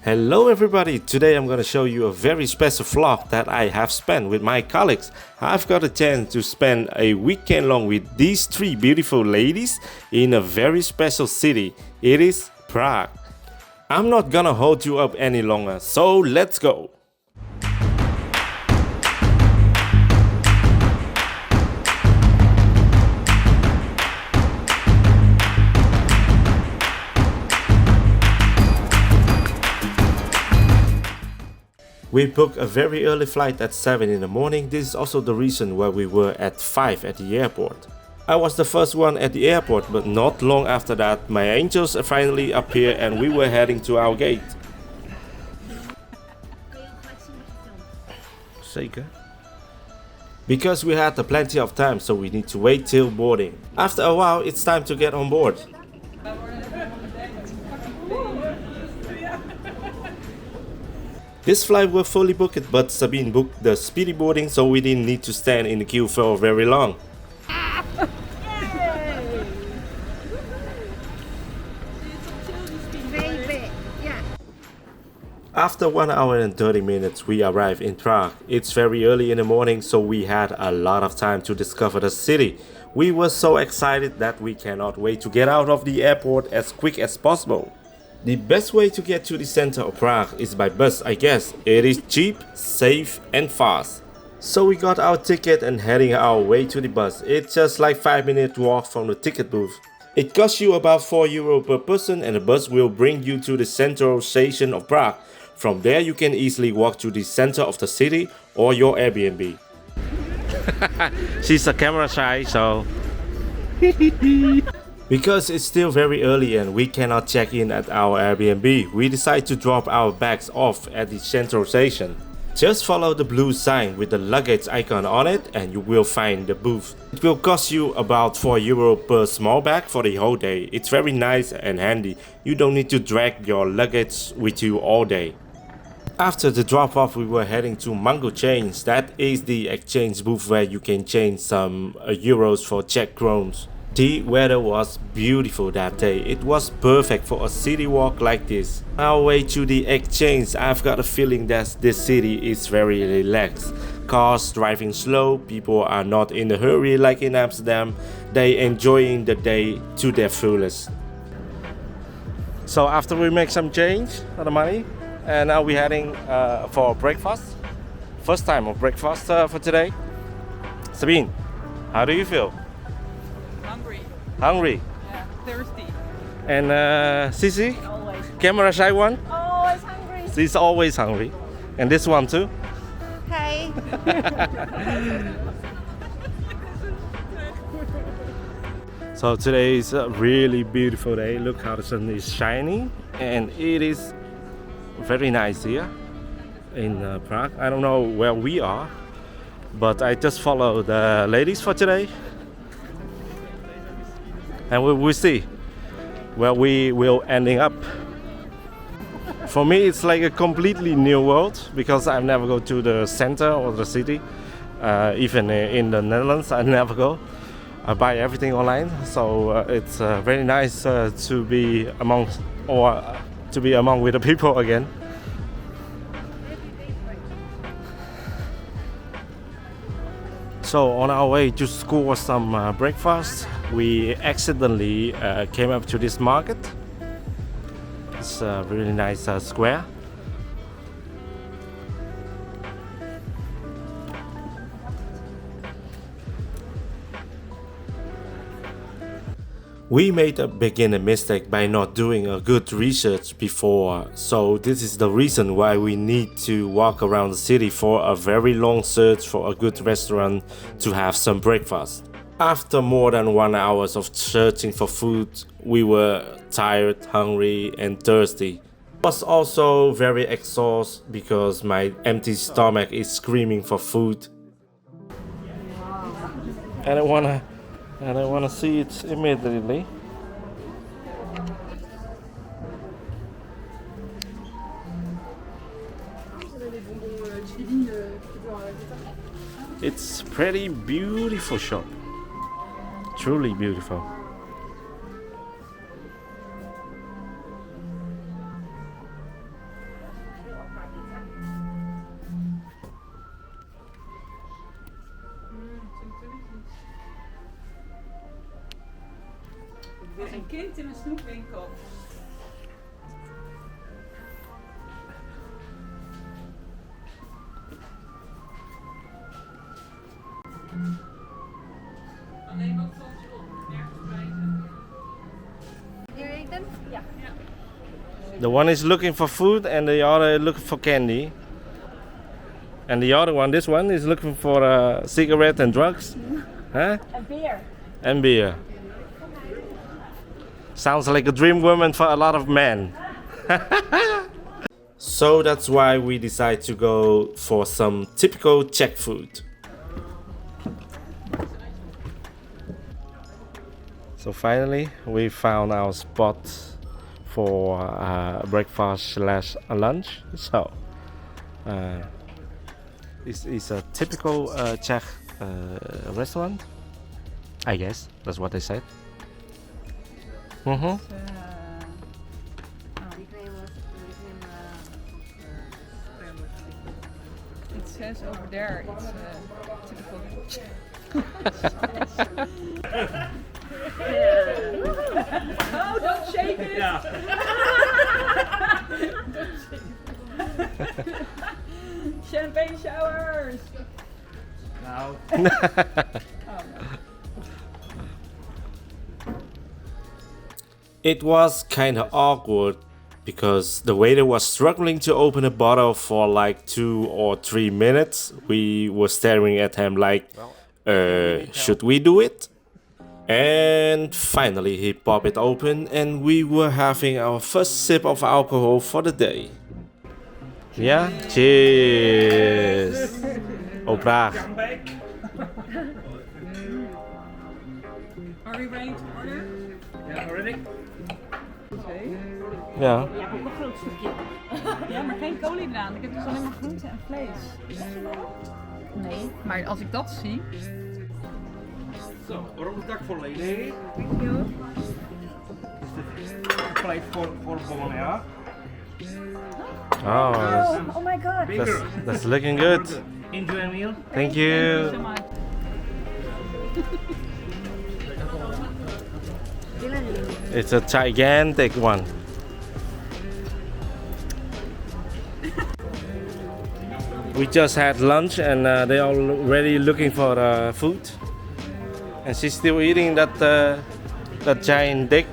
Hello everybody, today I'm gonna show you a very special vlog that I have spent with my colleagues. I've got a chance to spend a weekend long with these three beautiful ladies in a very special city. It is Prague. I'm not gonna hold you up any longer, so let's go! We booked a very early flight at 7 in the morning. This is also the reason why we were at 5 at the airport. I was the first one at the airport, but not long after that my angels finally appeared and we were heading to our gate. Zeker. Because we had plenty of time, so we need to wait till boarding. After a while it's time to get on board. This flight was fully booked, but Sabine booked the speedy boarding, so we didn't need to stand in the queue for very long. After 1 hour and 30 minutes we arrived in Prague. It's very early in the morning, so we had a lot of time to discover the city. We were so excited that we cannot wait to get out of the airport as quick as possible. The best way to get to the center of Prague is by bus, I guess. It is cheap, safe and fast. So we got our ticket and heading our way to the bus. It's just like 5-minute walk from the ticket booth. It costs you about €4 per person and the bus will bring you to the central station of Prague. From there you can easily walk to the center of the city or your Airbnb. She's a camera shy, so... Because it's still very early and we cannot check in at our Airbnb, we decide to drop our bags off at the central station. Just follow the blue sign with the luggage icon on it and you will find the booth. It will cost you about €4 per small bag for the whole day. It's very nice and handy. You don't need to drag your luggage with you all day. After the drop-off we were heading to Mango Change. That is the exchange booth where you can change some euros for Czech crowns. The weather was beautiful that day. It was perfect for a city walk like this. On our way to the exchange, I've got a feeling that this city is very relaxed. Cars driving slow, people are not in a hurry like in Amsterdam. They enjoying the day to their fullest. So after we make some change of the money, and now we're heading for breakfast. First time of breakfast for today. Sabine, how do you feel? Hungry? Yeah, thirsty. And Sissy? Always. Camera shy one? Always hungry. She's always hungry. And this one too? Hey. So today is a really beautiful day. Look how the sun is shining. And it is very nice here in Prague. I don't know where we are, but I just follow the ladies for today. And we will see where we will ending up. For me it's like a completely new world because I've never go to the center or the city. Even in the Netherlands I never go. I buy everything online, so it's very nice to be among with the people again. So on our way to score some breakfast, we accidentally came up to this market. It's a really nice square. We made a beginner mistake by not doing a good research before, so this is the reason why we need to walk around the city for a very long search for a good restaurant to have some breakfast. After more than 1 hour of searching for food, we were tired, hungry and thirsty. I was also very exhausted because my empty stomach is screaming for food. And I wanna see it immediately. It's pretty beautiful shop. Truly beautiful. kind in een snoepwinkel. Alleen wat valt je op? Nergens prijzen. Hier eten? Ja. The one is looking for food and the other looking for candy. And the other one, this one, is looking for cigarette and drugs. Huh? And beer. And beer. Sounds like a dream woman for a lot of men. So that's why we decided to go for some typical Czech food. So finally we found our spot for breakfast slash lunch. So this is a typical Czech restaurant, I guess. That's what they said. Mm-hmm. It says over there it's typical. Oh, don't shake it! Ja. Champagne showers! Nou, It was kinda awkward because the waiter was struggling to open a bottle for like 2 or 3 minutes. We were staring at him like, should we do it? And finally he popped it open and we were having our first sip of alcohol for the day. Yeah? Cheers! Oh, Prague. come back. Are we ready to order? Ja, ready? Ja. Ja, ook een groot stukje. Ja, maar geen koolhydraten. Ik heb dus alleen maar groente en vlees. Nee. Maar als ik dat zie... Zo, rond het dak volledig. Pleit voor bollen, ja. Oh, Oh my god. Bigger. that's looking good. Enjoy a meal. Thank you. Zo maar. It's a gigantic one. We just had lunch and they're already looking for food. And she's still eating that giant dick.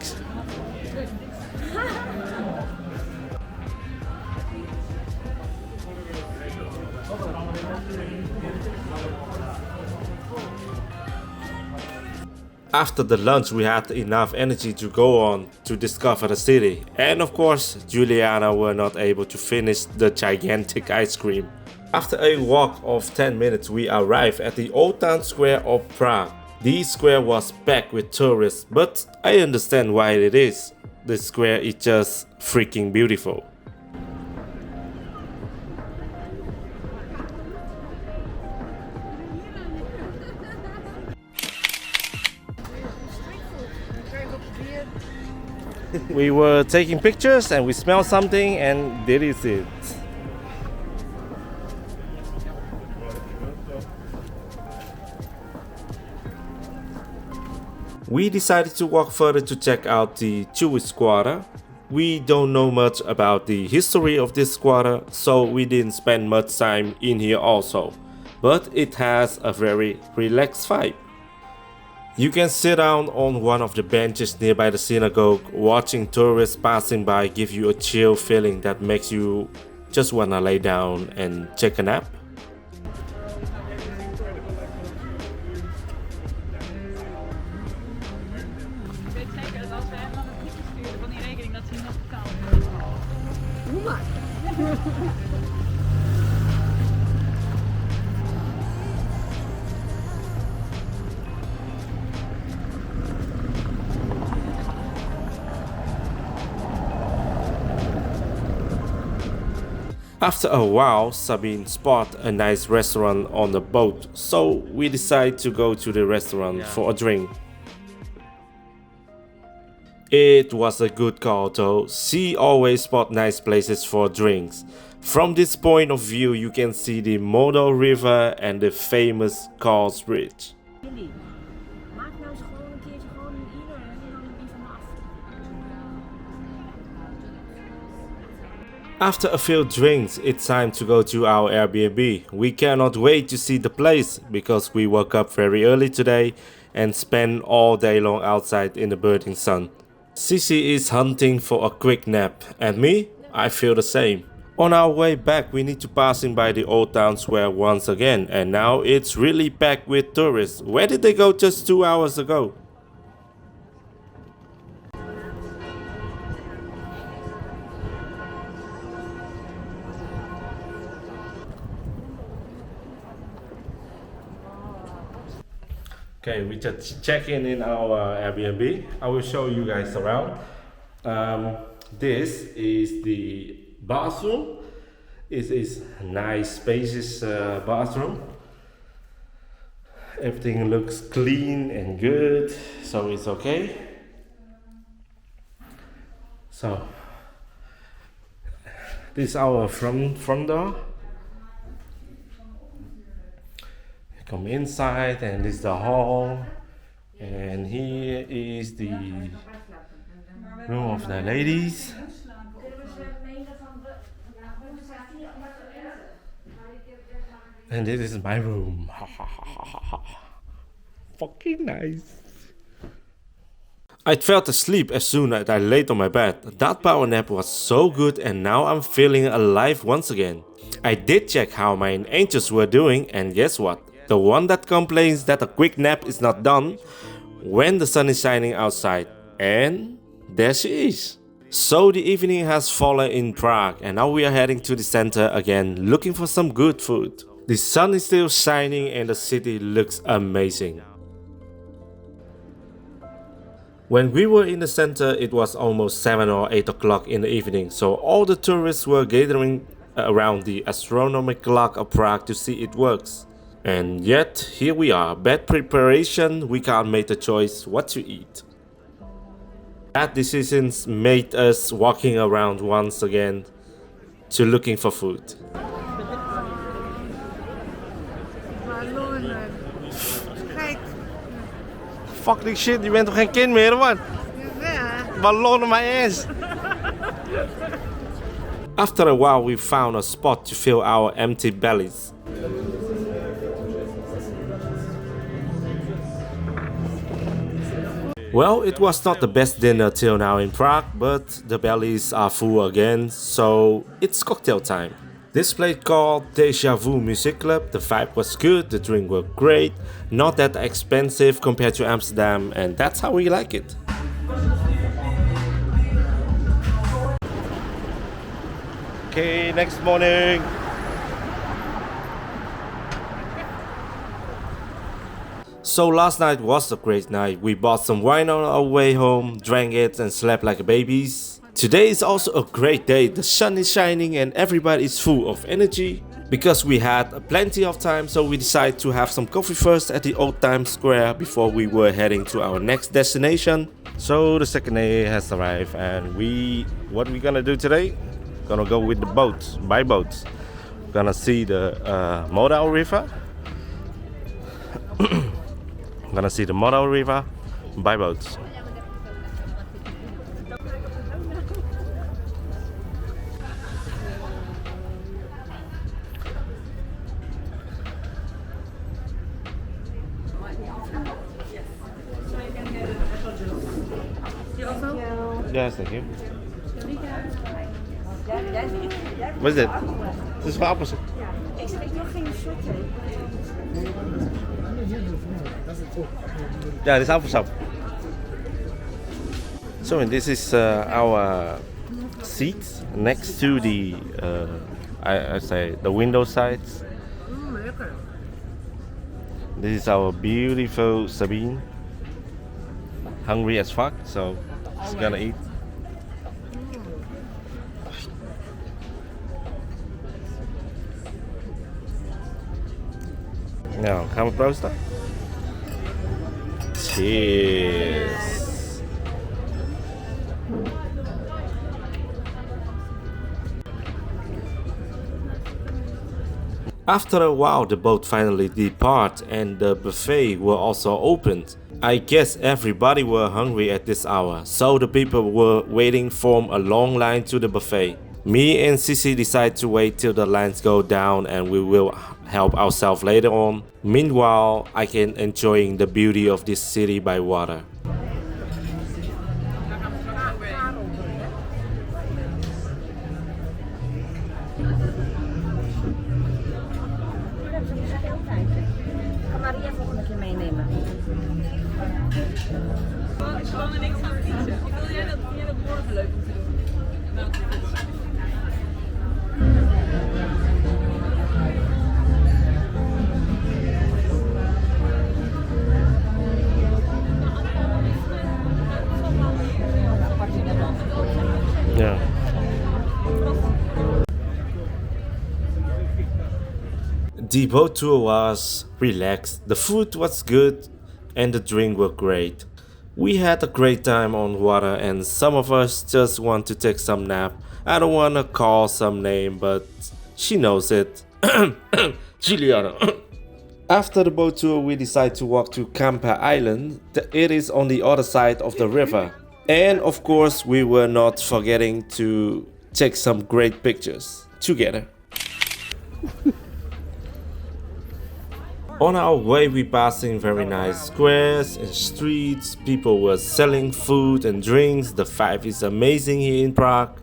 After the lunch we had enough energy to go on to discover the city. And of course Juliana were not able to finish the gigantic ice cream. After a walk of 10 minutes we arrived at the old town square of Prague. The square was packed with tourists, but I understand why it is. The square is just freaking beautiful. We were taking pictures and we smelled something and this is it. We decided to walk further to check out the Jewish quarter. We don't know much about the history of this quarter, so we didn't spend much time in here also. But it has a very relaxed vibe. You can sit down on one of the benches nearby the synagogue. Watching tourists passing by give you a chill feeling that makes you just wanna lay down and take a nap. Ik weet zeker dat als we hem dan een briefje sturen van die rekening, dat hij nog betaalt. After a while, Sabine spotted a nice restaurant on the boat, so we decided to go to the restaurant for a drink. It was a good call though. She always spot nice places for drinks. From this point of view you can see the Modo River and the famous Carl's Bridge. Jullie, maak nou eens gewoon een keertje gewoon een ieder en dan die vanaf. After a few drinks, it's time to go to our Airbnb. We cannot wait to see the place because we woke up very early today and spent all day long outside in the burning sun. Sissy is hunting for a quick nap, and me? I feel the same. On our way back, we need to passing by the old town square once again, and now it's really packed with tourists. Where did they go just 2 hours ago? Okay, we just check in our Airbnb. I will show you guys around. This is the bathroom. It is a nice, spacious bathroom. Everything looks clean and good, so it's okay. So, this is our front door. Come inside, and this is the hall, and here is the room of the ladies. And this is my room. Fucking nice. I fell asleep as soon as I laid on my bed. That power nap was so good, and now I'm feeling alive once again. I did check how my angels were doing, and guess what? The one that complains that a quick nap is not done when the sun is shining outside. And there she is. So the evening has fallen in Prague, and now we are heading to the center again, looking for some good food. The sun is still shining and the city looks amazing. When we were in the center, it was almost 7 or 8 o'clock in the evening, so all the tourists were gathering around the astronomical clock of Prague to see it works. And yet, here we are, bad preparation, we can't make the choice what to eat. Bad decisions made us walking around once again to looking for food. Fuck this shit, je bent toch geen kind meer, man? Ballon on my ass. After a while, we found a spot to fill our empty bellies. Well, it was not the best dinner till now in Prague, but the bellies are full again, so it's cocktail time. This place called Deja Vu Music Club. The vibe was good, the drink was great, not that expensive compared to Amsterdam, and that's how we like it. Okay, next morning. So last night was a great night. We bought some wine on our way home, drank it and slept like babies. Today is also a great day. The sun is shining and everybody is full of energy. Because we had plenty of time, so we decided to have some coffee first at the Old Times Square before we were heading to our next destination. So the second day has arrived, and what we gonna do today? Gonna go with the boat, by boat. Gonna see the Modal River. Gonna see the Modal River by boat. Yes, thank you. Wat is dit? Het is voor appelsap. Ik zeg nog geen soorten. Yeah, this appelsap. So this is our seat next to the I say the window sides. This is our beautiful Sabine. Hungry as fuck, so she's gonna eat. Nou, gaan we proosten? Cheers! After a while, the boat finally departed and the buffet were also opened. I guess everybody were hungry at this hour, so the people were waiting from a long line to the buffet. Me and Sissy decide to wait till the lines go down and we will help ourselves later on. Meanwhile, I can enjoying the beauty of this city by water. Ga Maria volgende keer meenemen. Gewoon er niks aan fietsen. Of wil jij dat morgen leuk om te doen? Nou, Yeah. The boat tour was relaxed, the food was good, and the drink were great. We had a great time on water, and some of us just want to take some nap. I don't want to call some name, but she knows it. Juliana. After the boat tour, we decided to walk to Camper Island. It is on the other side of the river. And of course, we were not forgetting to take some great pictures together. On our way, we passing very nice squares and streets. People were selling food and drinks. The vibe is amazing here in Prague.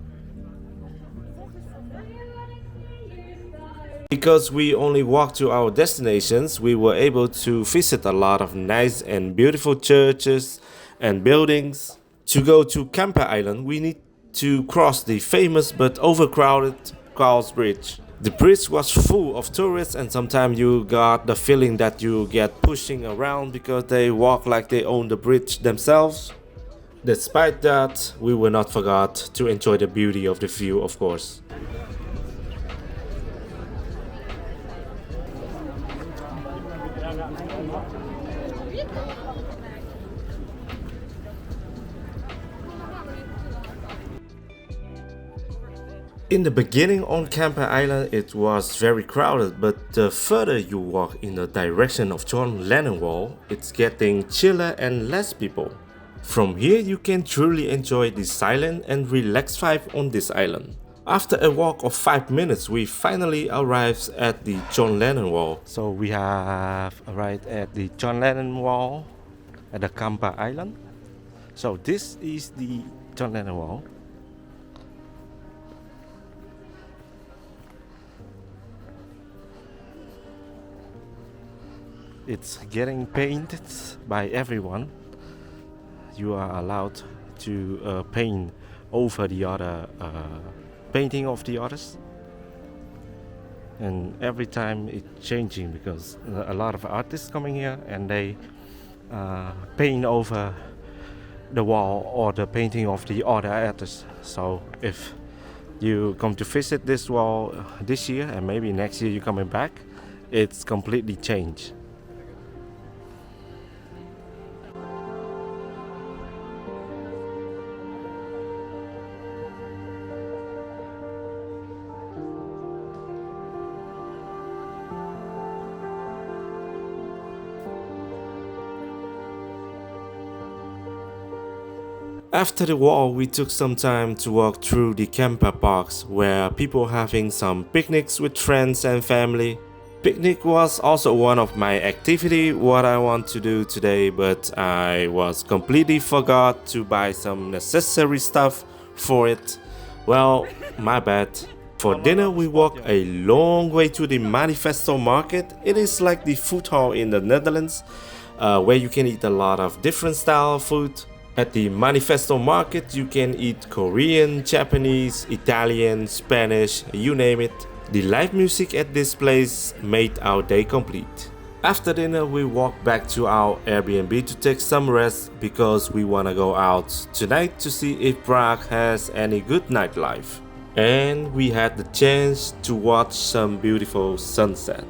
Because we only walked to our destinations, we were able to visit a lot of nice and beautiful churches and buildings. To go to Camper Island, we need to cross the famous but overcrowded Carl's Bridge. The bridge was full of tourists, and sometimes you got the feeling that you get pushing around because they walk like they own the bridge themselves. Despite that, we were not forgot to enjoy the beauty of the view, of course. In the beginning on Camper Island it was very crowded, but the further you walk in the direction of John Lennon Wall, it's getting chiller and less people. From here you can truly enjoy the silent and relaxed vibe on this island. After a walk of 5 minutes, we finally arrived at the John Lennon Wall. So we have arrived at the John Lennon Wall at the Camper Island. So this is the John Lennon Wall. It's getting painted by everyone. You are allowed to paint over the other painting of the others, and every time it's changing because a lot of artists coming here and they paint over the wall or the painting of the other artists. So if you come to visit this wall this year and maybe next year you're coming back, it's completely changed. After the wall, we took some time to walk through the camper parks where people having some picnics with friends and family. Picnic was also one of my activity what I want to do today, but I was completely forgot to buy some necessary stuff for it. Well, my bad. For dinner we walked a long way to the Manifesto Market. It is like the food hall in the Netherlands where you can eat a lot of different style of food. At the Manifesto Market you can eat Korean, Japanese, Italian, Spanish, you name it. The live music at this place made our day complete. After dinner we walked back to our Airbnb to take some rest because we wanna go out tonight to see if Prague has any good nightlife. And we had the chance to watch some beautiful sunset.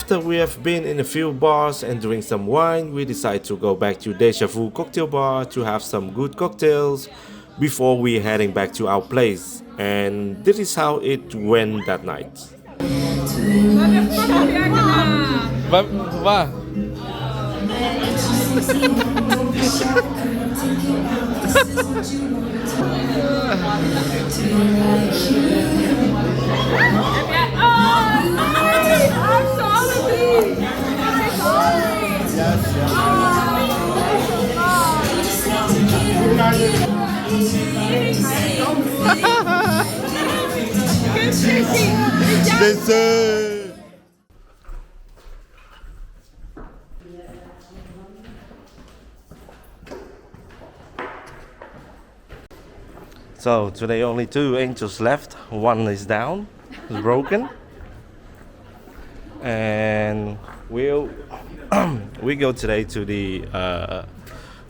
After we have been in a few bars and drink some wine, we decide to go back to Deja Vu cocktail bar to have some good cocktails. before we heading back to our place. And this is how it went that night. Waar? So today only 2 angels left. One is down, is broken, and we'll we go today to the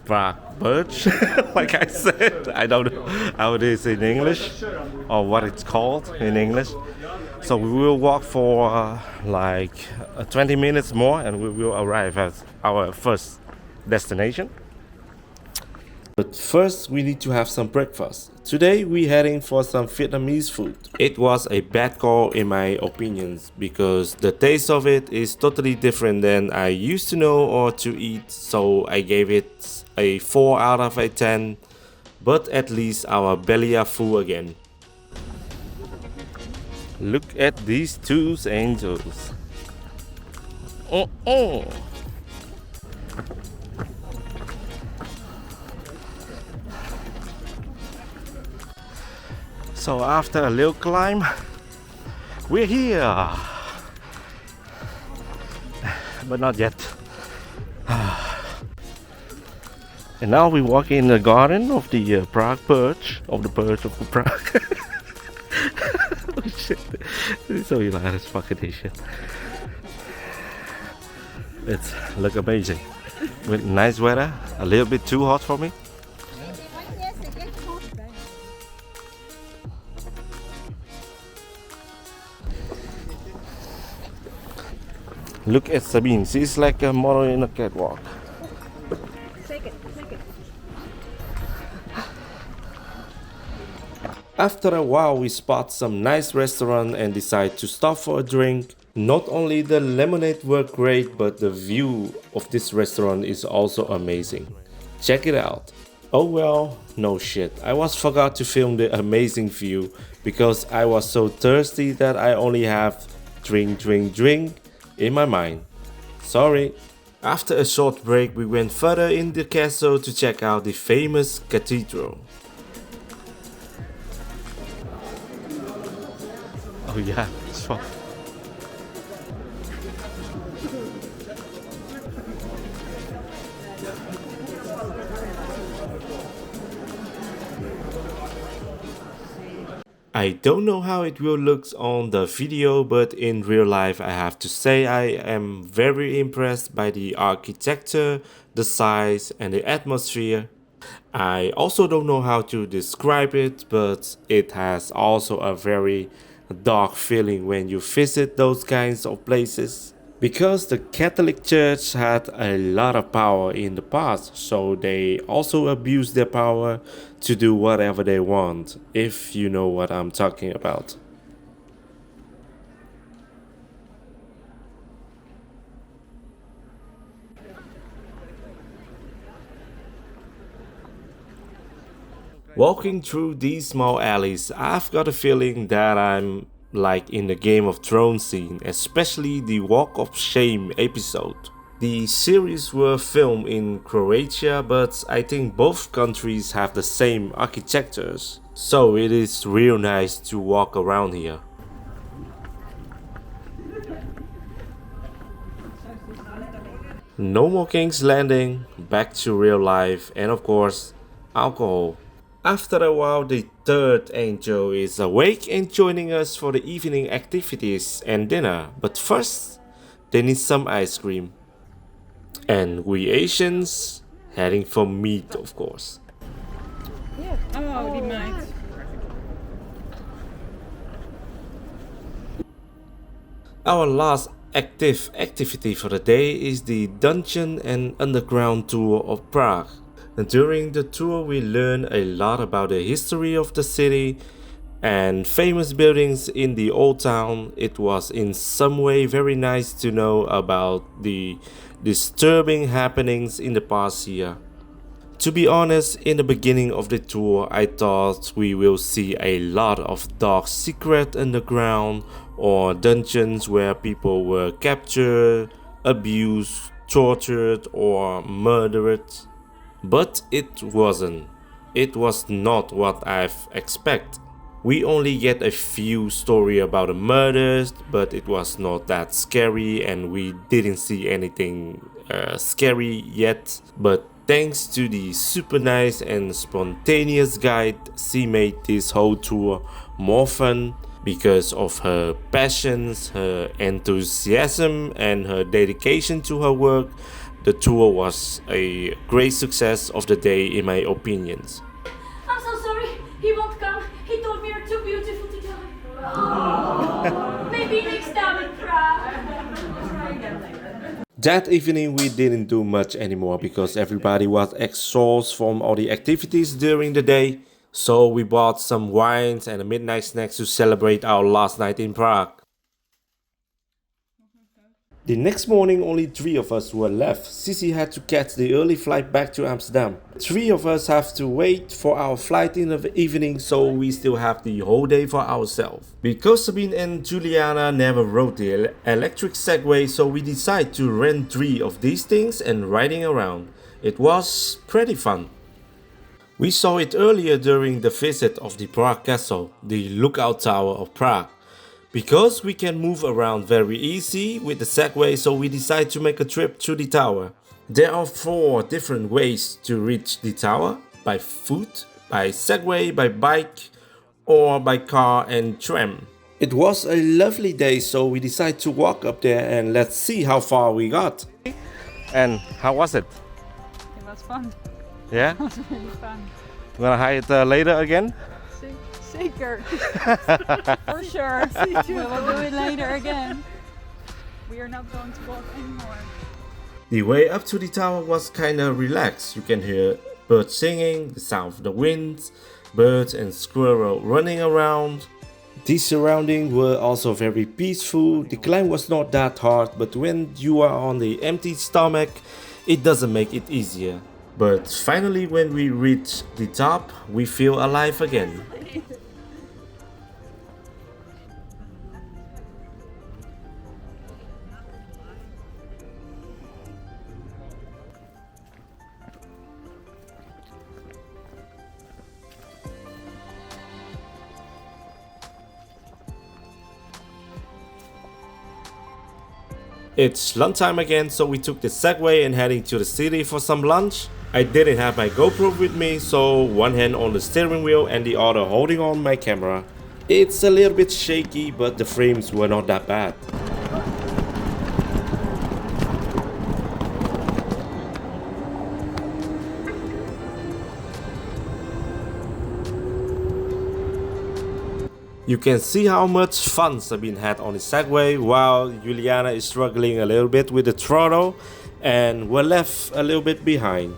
Prague Birch. Like I said, I don't know how it is in English or what it's called in English. So we will walk for like 20 minutes more, and we will arrive at our first destination. But first we need to have some breakfast. Today we heading for some Vietnamese food. It was a bad call in my opinions because the taste of it is totally different than I used to know or to eat, so I gave it a 4 out of a 10, but at least our belly are full again. Look at these 2 angels. So after a little climb, we're here, but not yet. And now we walk in the garden of the Prague Birch, of the Prague. Oh shit, it's so hilarious, fucking this shit. It's look amazing, with nice weather, a little bit too hot for me. Look at Sabine, she's like a model in a catwalk. Shake it. After a while we spot some nice restaurant and decide to stop for a drink. Not only the lemonade were great, but the view of this restaurant is also amazing. Check it out. Oh well, no shit, I was forgot to film the amazing view because I was so thirsty that I only have drink in my mind. Sorry. After a short break we went further in the castle to check out the famous cathedral. Oh yeah, it's fun. I don't know how it will look on the video, but in real life I have to say I am very impressed by the architecture, the size and the atmosphere. I also don't know how to describe it, but it has also a very dark feeling when you visit those kinds of places. Because the Catholic Church had a lot of power in the past, so they also abuse their power to do whatever they want, if you know what I'm talking about. Walking through these small alleys, I've got a feeling that I'm like in the Game of Thrones scene, especially the Walk of Shame episode. The series were filmed in Croatia, but I think both countries have the same architectures, so it is real nice to walk around here. No more King's Landing, back to real life, and of course, alcohol. After a while, the 3rd angel is awake and joining us for the evening activities and dinner. But first, they need some ice cream. And we Asians heading for meat, of course. Oh, die meid. Our last activity for the day is the dungeon and underground tour of Prague. And during the tour, we learned a lot about the history of the city and famous buildings in the old town. It was in some way very nice to know about the disturbing happenings in the past year. To be honest, in the beginning of the tour, I thought we will see a lot of dark secret underground or dungeons where people were captured, abused, tortured, or murdered. But it wasn't. It was not what I've expected. We only get a few stories about the murders, but it was not that scary and we didn't see anything scary yet. But thanks to the super nice and spontaneous guide, she made this whole tour more fun because of her passions, her enthusiasm, and her dedication to her work. The tour was a great success of the day in my opinions. I'm so sorry. He won't come. He told me you're too beautiful to come. Maybe next time in Prague. Try again later. That evening we didn't do much anymore because everybody was exhausted from all the activities during the day. So we bought some wines and a midnight snacks to celebrate our last night in Prague. The next morning only 3 of us were left. Sissy had to catch the early flight back to Amsterdam. 3 of us have to wait for our flight in the evening, so we still have the whole day for ourselves. Because Sabine and Juliana never rode the electric Segway, so we decided to rent 3 of these things and riding around. It was pretty fun. We saw it earlier during the visit of the Prague Castle, the lookout tower of Prague. Because we can move around very easy with the Segway, so we decided to make a trip to the tower. There are 4 different ways to reach the tower: by foot, by Segway, by bike, or by car and tram. It was a lovely day, so we decided to walk up there and let's see how far we got. And how was it? It was fun. Yeah? It was really fun. We're gonna hide later again? Zeker. For sure. We will do it later again. We are not going to walk anymore. The way up to the tower was kinda relaxed. You can hear birds singing, the sound of the wind, birds and squirrel running around. The surroundings were also very peaceful. The climb was not that hard, but when you are on the empty stomach, it doesn't make it easier. But finally, when we reach the top, we feel alive again. It's lunchtime again, so we took the Segway and heading to the city for some lunch. I didn't have my GoPro with me, so one hand on the steering wheel and the other holding on my camera. It's a little bit shaky, but the frames were not that bad. You can see how much fun Sabine had on the Segway, while Juliana is struggling a little bit with the throttle and we're left a little bit behind.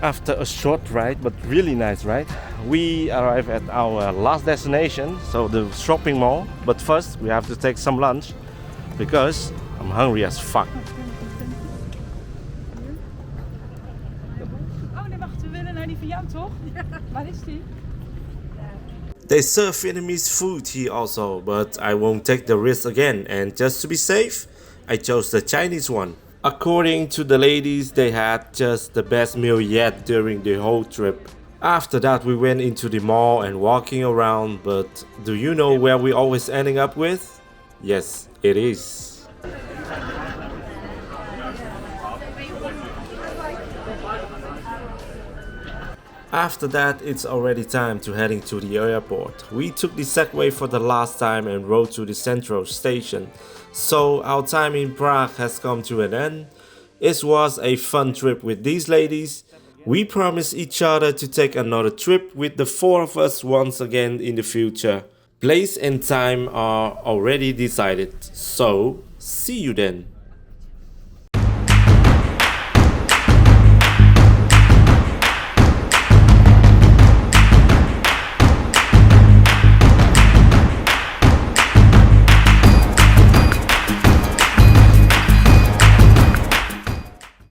After a short ride, but really nice ride, we arrive at our last destination, so the shopping mall. But first we have to take some lunch because I'm hungry as fuck. Oh nee, wacht, we willen naar die van jou toch? Waar is die? They serve Vietnamese food here also, but I won't take the risk again, and just to be safe, I chose the Chinese one. According to the ladies, they had just the best meal yet during the whole trip. After that we went into the mall and walking around, but do you know where we always ending up with? Yes, it is. After that, it's already time to heading to the airport. We took the Segway for the last time and rode to the central station. So our time in Prague has come to an end. It was a fun trip with these ladies. We promise each other to take another trip with the four of us once again in the future. Place and time are already decided, so see you then.